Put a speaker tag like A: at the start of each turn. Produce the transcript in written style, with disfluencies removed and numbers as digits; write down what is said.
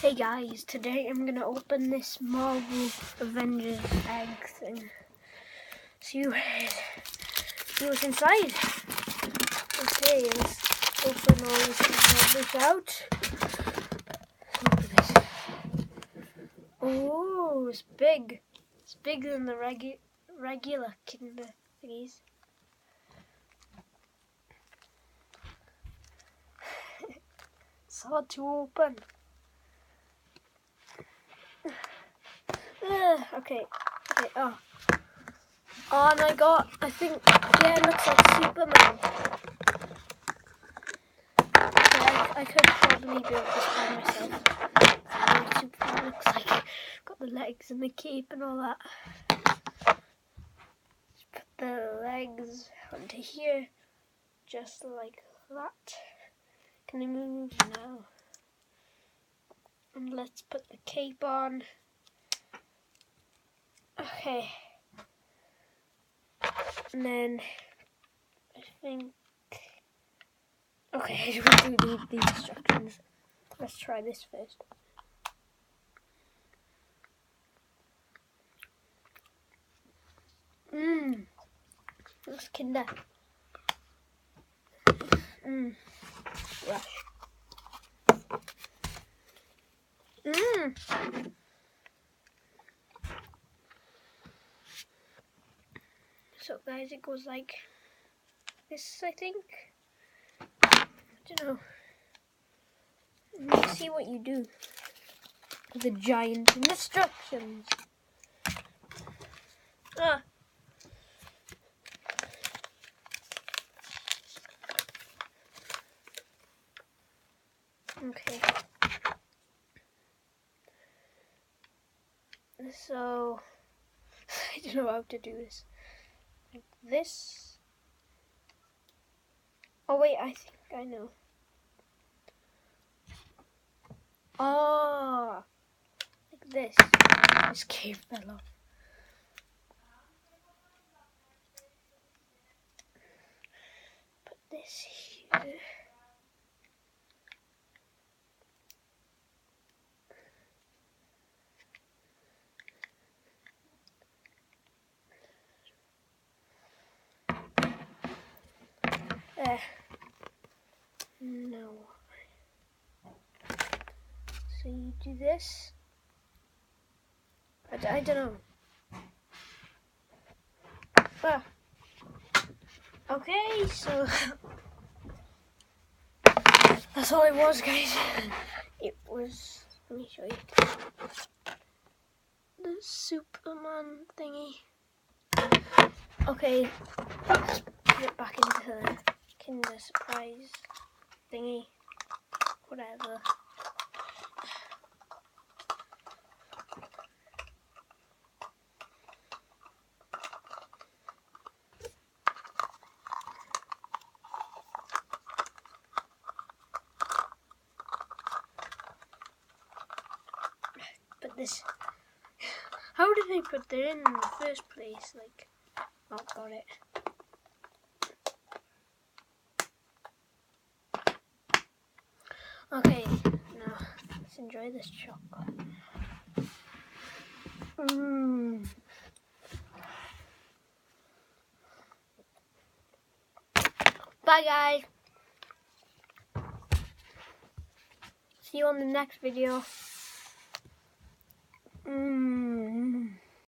A: Hey guys, today I'm gonna open this Marvel Avengers egg thing. See what's inside. Okay, let's open all this out. Look at this. Oh, it's big. It's bigger than the regular Kinder thingies. It's hard to open. Okay. Oh, and I think, yeah, it looks like Superman. Yeah, I could probably build this by myself. See what Superman looks like. Got the legs and the cape and all that. Just put the legs onto here, just like that. Can I move now? And let's put the cape on. Okay. And then I think, okay, we do need the instructions. Let's try this first. Looks Kinder. Rush. So guys, it goes like this, I think. I don't know. Let's see what you do with the giant instructions. Okay. So I don't know how to do this. Like this. Oh wait, I think I know. Oh, like this. This cave fell off. Put this here. No. So you do this. I don't know. Okay, so that's all it was, guys. It was, let me show you, the Superman thingy. Okay, let's put it back into the Kinder Surprise thingy. Whatever. But this, how did they put that in the first place? Like, oh, got it. Okay, now let's enjoy this chocolate. Bye guys. See you on the next video.